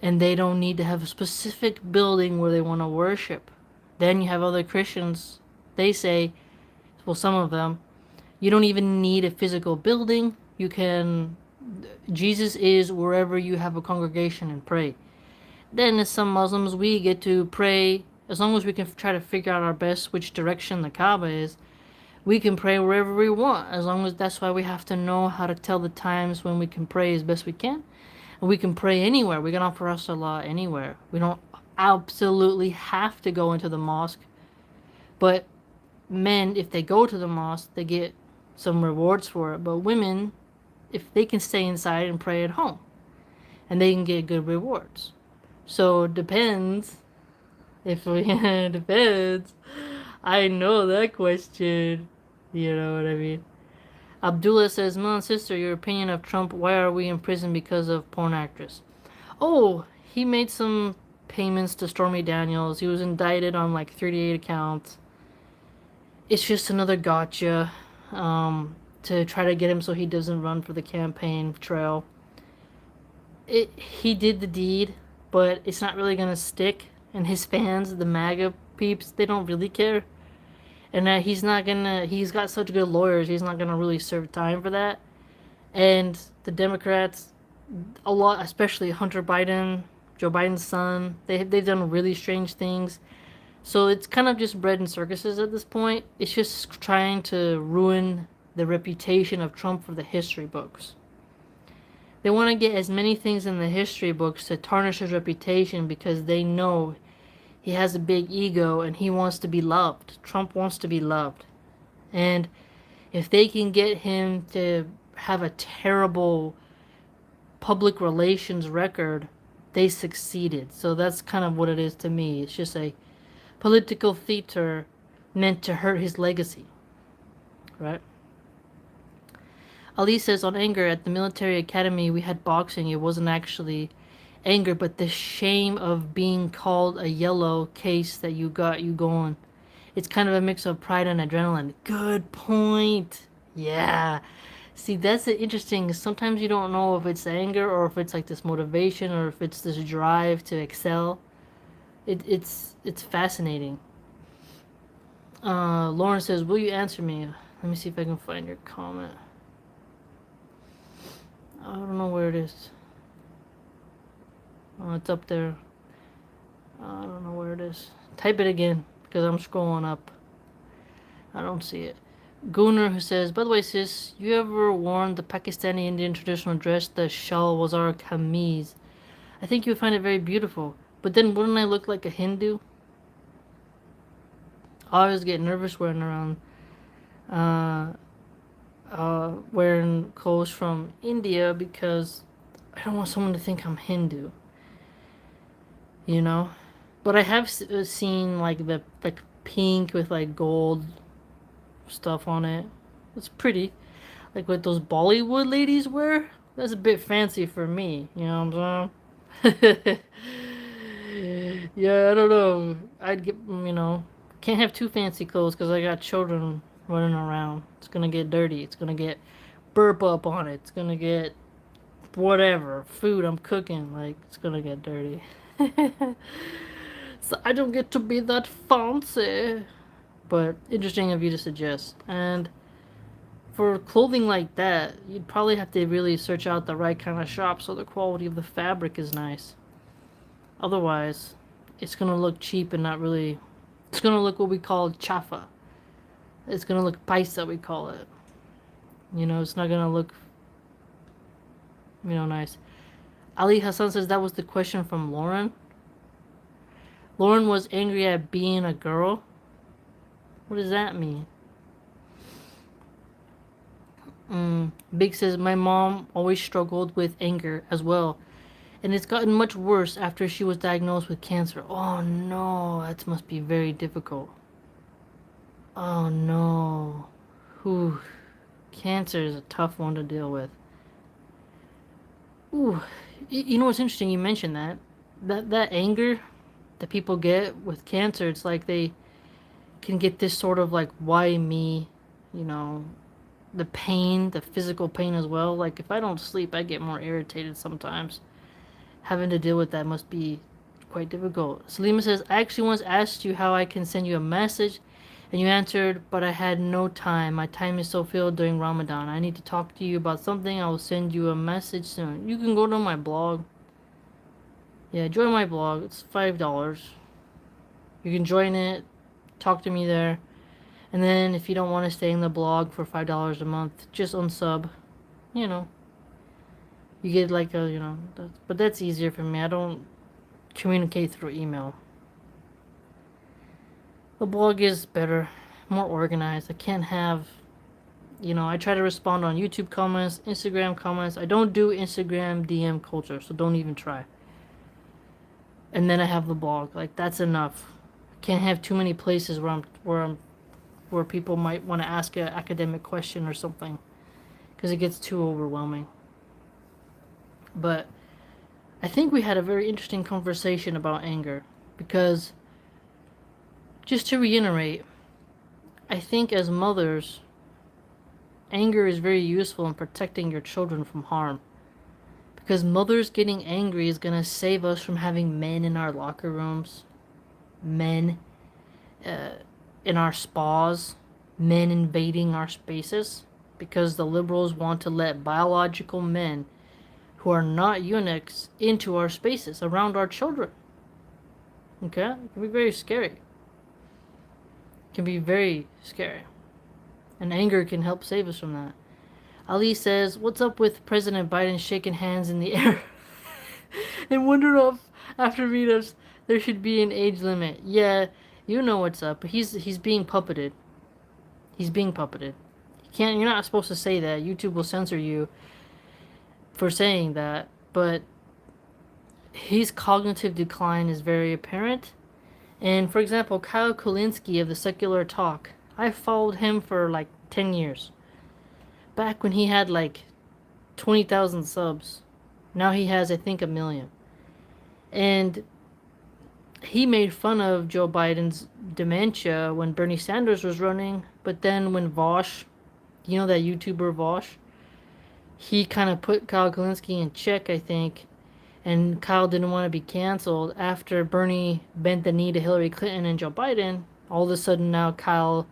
and they don't need to have a specific building where they want to worship. Then you have other Christians, they say, well, some of them, you don't even need a physical building. Jesus is wherever you have a congregation and pray. Then as some Muslims, we get to pray, as long as we can try to figure out our best which direction the Kaaba is, we can pray wherever we want, as long as that's why we have to know how to tell the times when we can pray as best we can. And we can pray anywhere. We can offer us salah anywhere. We don't absolutely have to go into the mosque. But men, if they go to the mosque, they get some rewards for it. But women, if they can stay inside and pray at home, and they can get good rewards. So it depends. If we depends. I know that question. You know what I mean? Abdullah says, Milan sister, your opinion of Trump, why are we in prison because of porn actress? Oh, he made some payments to Stormy Daniels. He was indicted on like 38 accounts. It's just another gotcha to try to get him so he doesn't run for the campaign trail. He did the deed, but it's not really gonna stick. And his fans, the MAGA peeps, they don't really care. And he's not gonna. He's got such good lawyers. He's not gonna really serve time for that. And the Democrats, a lot, especially Hunter Biden, Joe Biden's son, they've done really strange things. So it's kind of just bread and circuses at this point. It's just trying to ruin the reputation of Trump for the history books. They want to get as many things in the history books to tarnish his reputation because they know he has a big ego and he wants to be loved. Trump wants to be loved. And if they can get him to have a terrible public relations record, they succeeded. So that's kind of what it is to me. It's just a political theater meant to hurt his legacy. Right? Ali says, on anger, at the military academy we had boxing. It wasn't actually anger, but the shame of being called a yellow case that you going. It's kind of a mix of pride and adrenaline. Good point. Yeah. See, that's interesting. Sometimes you don't know if it's anger or if it's like this motivation or if it's this drive to excel. It's fascinating. Lauren says, will you answer me? Let me see if I can find your comment. I don't know where it is. Oh, it's up there. I don't know where it is. Type it again, because I'm scrolling up. I don't see it. Gunnar, who says, by the way, sis, you ever worn the Pakistani Indian traditional dress, the shalwar kameez? I think you would find it very beautiful. But then wouldn't I look like a Hindu? I always get nervous wearing around wearing clothes from India because I don't want someone to think I'm Hindu. You know? But I have seen like the like pink with like gold stuff on it. It's pretty. Like what those Bollywood ladies wear. That's a bit fancy for me. You know what I'm saying? Yeah, I don't know. I'd get, can't have too fancy clothes because I got children running around. It's gonna get dirty. It's gonna get burp up on it. It's gonna get whatever food I'm cooking. Like, it's gonna get dirty. So I don't get to be that fancy. But interesting of you to suggest. And for clothing like that, you'd probably have to really search out the right kind of shop so the quality of the fabric is nice. Otherwise, it's gonna look cheap and not really. It's gonna look what we call chafa. It's gonna look paisa, we call it. It's not gonna look, nice. Ali Hassan says that was the question from Lauren. Lauren was angry at being a girl. What does that mean? Big says, my mom always struggled with anger as well. And it's gotten much worse after she was diagnosed with cancer. Oh no, that must be very difficult. Oh no. Whew. Cancer is a tough one to deal with. Ooh. You know what's interesting? You mentioned that. That anger that people get with cancer, it's like they can get this sort of like, why me? The pain, the physical pain as well. Like if I don't sleep, I get more irritated sometimes. Having to deal with that must be quite difficult. Salima says, I actually once asked you how I can send you a message and you answered, but I had no time. My time is so filled during Ramadan. I need to talk to you about something. I will send you a message soon. You can go to my blog. Yeah, join my blog. It's $5. You can join it, talk to me there. And then if you don't want to stay in the blog for $5 a month, just unsub. You get like a, but that's easier for me. I don't communicate through email. The blog is better. more organized. I can't have, I try to respond on YouTube comments, Instagram comments. I don't do Instagram DM culture, so don't even try. And then I have the blog. Like that's enough. I can't have too many places where people might want to ask an academic question or something, because it gets too overwhelming. But I think we had a very interesting conversation about anger, because just to reiterate, I think as mothers, anger is very useful in protecting your children from harm. Because mothers getting angry is going to save us from having men in our locker rooms, men in our spas, men invading our spaces. Because the liberals want to let biological men who are not eunuchs into our spaces around our children. Okay? It can be very scary. It can be very scary. And anger can help save us from that. Ali says, "What's up with President Biden shaking hands in the air?" And wonder if after meetups there should be an age limit. Yeah, you know what's up. He's being puppeted. He's being puppeted. You're not supposed to say that. YouTube will censor you for saying that. But his cognitive decline is very apparent. And for example, Kyle Kulinski of the Secular Talk, I followed him for like 10 years. Back when he had like 20,000 subs. Now he has, I think, 1 million. And he made fun of Joe Biden's dementia when Bernie Sanders was running. But then when Vosh, that YouTuber Vosh, he kind of put Kyle Kulinski in check, I think. And Kyle didn't want to be canceled. After Bernie bent the knee to Hillary Clinton and Joe Biden, all of a sudden now Kyle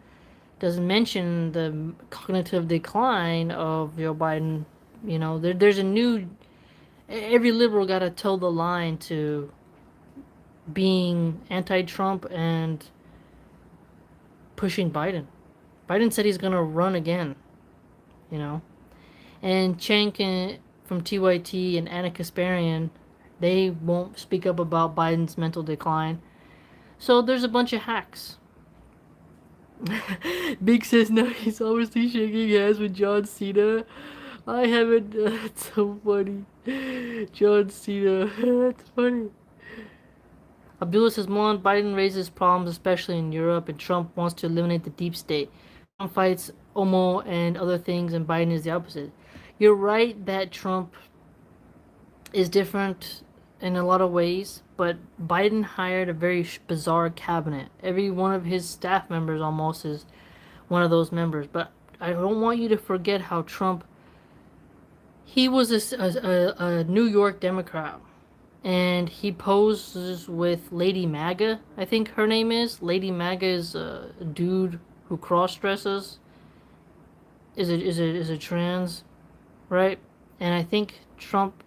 doesn't mention the cognitive decline of Joe Biden. There's a new... Every liberal got to toe the line to being anti-Trump and pushing Biden. Biden said he's going to run again, And Chang from TYT and Anna Kasparian, they won't speak up about Biden's mental decline. So there's a bunch of hacks. Big says no, he's obviously shaking hands with John Cena. I haven't. That's so funny. John Cena. That's funny. Abdullah says Milan, Biden raises problems, especially in Europe, and Trump wants to eliminate the deep state. Trump fights Omo and other things, and Biden is the opposite. You're right that Trump is different in a lot of ways, but Biden hired a very bizarre cabinet. Every one of his staff members almost is one of those members. But I don't want you to forget how Trump, he was a New York Democrat, and he poses with Lady MAGA, I think her name is. Lady MAGA is a dude who cross-dresses, is a trans, right? And I think Trump,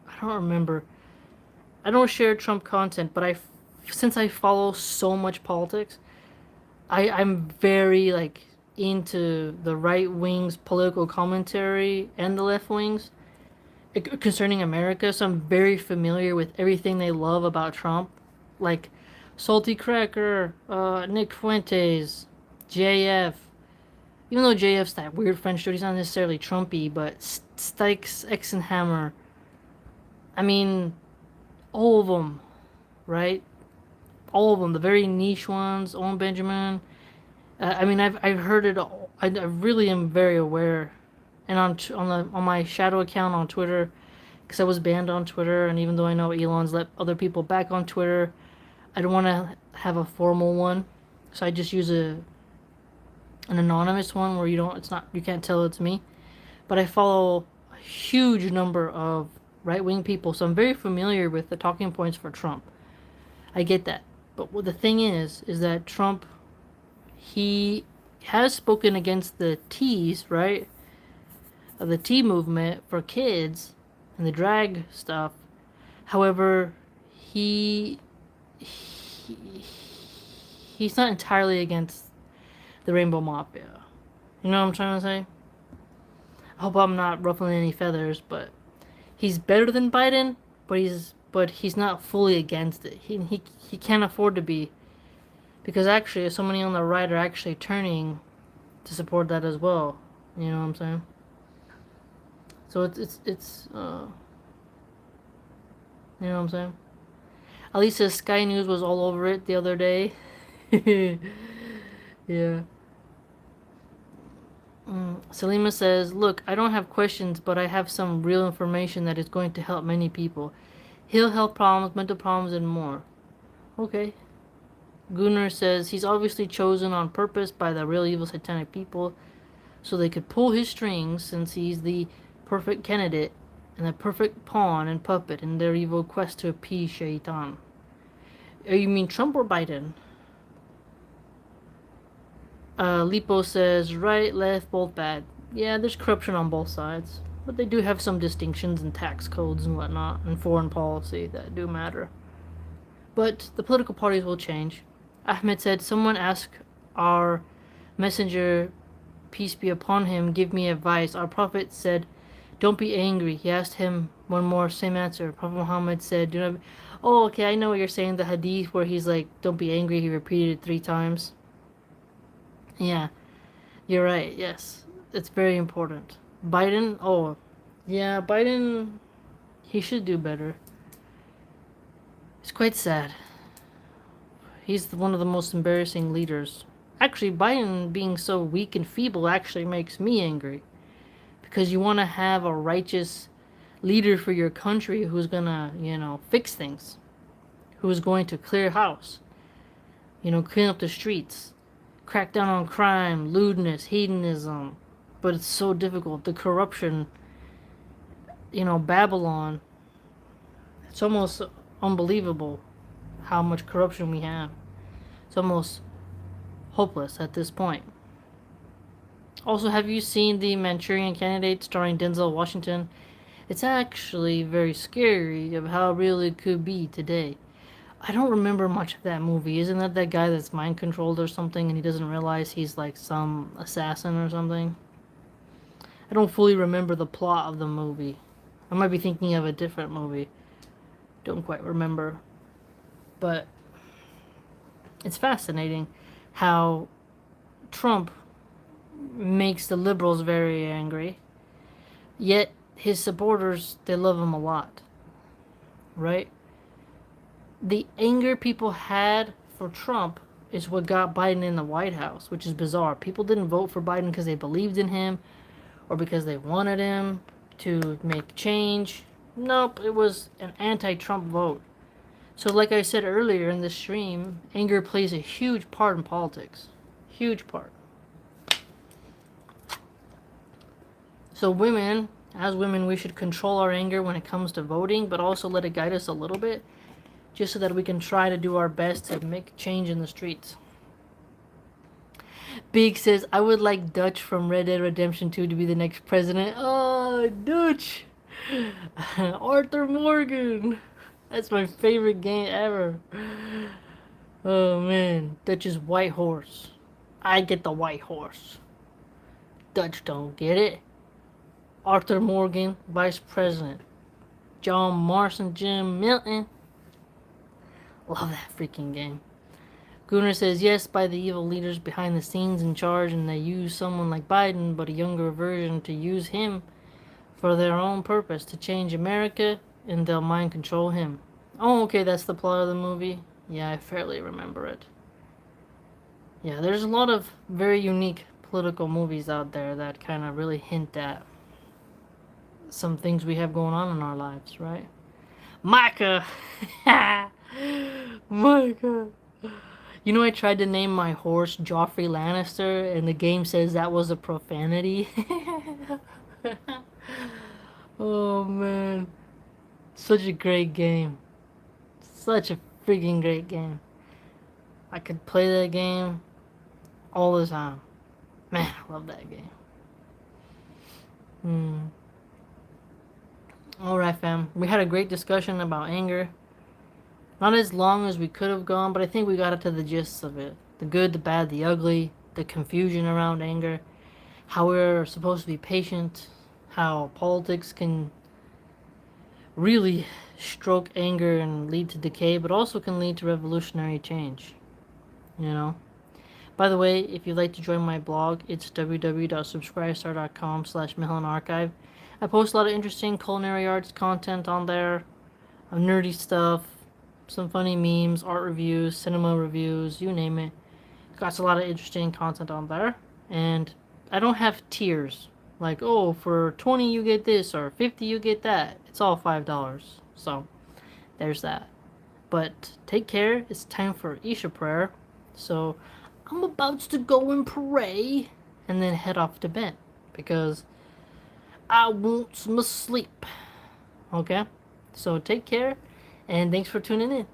I don't remember. I don't share Trump content, but since I follow so much politics, I'm very like into the right wing's political commentary and the left wing's concerning America. So I'm very familiar with everything they love about Trump, like Salty Cracker, Nick Fuentes, JF. Even though JF's that weird French dude, he's not necessarily Trumpy, but Stykes, Exenhammer. I mean, all of them, right? All of them, the very niche ones, Owen Benjamin. I've heard it all. I really am very aware, and on my shadow account on Twitter, because I was banned on Twitter, and even though I know Elon's let other people back on Twitter, I don't want to have a formal one, so I just use an anonymous one where you can't tell it's me, but I follow a huge number of right-wing people, so I'm very familiar with the talking points for Trump. I get that. But what the thing is that Trump, he has spoken against the T's, right? Of the T movement for kids and the drag stuff. However, he's not entirely against the Rainbow Mafia. You know what I'm trying to say? I hope I'm not ruffling any feathers, but he's better than Biden, but he's not fully against it. He can't afford to be, Because actually, so many on the right are actually turning to support that as well. You know what I'm saying? So you know what I'm saying? At least says Sky News was all over it the other day. Yeah. Salima says, "Look, I don't have questions, but I have some real information that is going to help many people. Heal health problems, mental problems, and more." Okay. Gunnar says, "He's obviously chosen on purpose by the real evil satanic people so they could pull his strings since he's the perfect candidate and the perfect pawn and puppet in their evil quest to appease Shaitan." Oh, you mean Trump or Biden? Lipo says, "Right, left, both bad." Yeah, there's corruption on both sides. But they do have some distinctions in tax codes and whatnot, and foreign policy that do matter. But the political parties will change. Ahmed said, "Someone asked our messenger, peace be upon him, give me advice. Our prophet said, don't be angry." He asked him one more, same answer. Prophet Muhammad said, "Do not be..." Oh, okay, I know what you're saying. The hadith where he's like, "Don't be angry." He repeated it 3 times. Yeah, you're right. Yes, it's very important. Biden, oh, yeah, Biden, he should do better. It's quite sad. He's one of the most embarrassing leaders. Actually, Biden being so weak and feeble actually makes me angry. Because you want to have a righteous leader for your country who's gonna, fix things. Who's going to clear house. Clean up the streets. Crack down on crime, lewdness, hedonism. But it's so difficult. The corruption, Babylon. It's almost unbelievable how much corruption we have. It's almost hopeless at this point. Also, have you seen The Manchurian Candidate starring Denzel Washington? It's actually very scary of how real it could be today. I don't remember much of that movie. Isn't that guy that's mind controlled or something and he doesn't realize he's like some assassin or something? I don't fully remember the plot of the movie. I might be thinking of a different movie. Don't quite remember. But it's fascinating how Trump makes the liberals very angry, yet his supporters, they love him a lot, right? The anger people had for Trump is what got Biden in the White House, which is bizarre. People didn't vote for Biden because they believed in him or because they wanted him to make change. Nope, it was an anti-Trump vote. So like I said earlier in the stream, anger plays a huge part in politics. Huge part. So as women, we should control our anger when it comes to voting, but also let it guide us a little bit, just so that we can try to do our best to make change in the streets. Big says, "I would like Dutch from Red Dead Redemption 2 to be the next president." Oh, Dutch! Arthur Morgan! That's my favorite game ever. Oh man, Dutch's white horse. I get the white horse. Dutch don't get it. Arthur Morgan, Vice President. John Marston, Jim Milton. Love that freaking game. Gunnar says, "Yes, by the evil leaders behind the scenes in charge, and they use someone like Biden, but a younger version, to use him for their own purpose, to change America, and they'll mind control him." Oh, okay, that's the plot of the movie. Yeah, I fairly remember it. Yeah, there's a lot of very unique political movies out there that kind of really hint at some things we have going on in our lives, right? Micah! Micah! I tried to name my horse Joffrey Lannister, and the game says that was a profanity. Oh man. Such a great game. Such a freaking great game. I could play that game all the time. Man, I love that game. Alright, fam. We had a great discussion about anger. Not as long as we could have gone, but I think we got into the gist of it. The good, the bad, the ugly, the confusion around anger, how we're supposed to be patient, how politics can really stroke anger and lead to decay, but also can lead to revolutionary change. you know. By the way, if you'd like to join my blog, it's www.subscribestar.com/MilahanArchive. I post a lot of interesting culinary arts content on there, nerdy stuff, some funny memes, art reviews, cinema reviews, you name it. Got a lot of interesting content on there. And I don't have tiers. Like, oh, for 20 you get this, or 50 you get that. It's all $5. So, there's that. But take care. It's time for Isha prayer. So, I'm about to go and pray and then head off to bed because I want some sleep. Okay? So, take care and thanks for tuning in.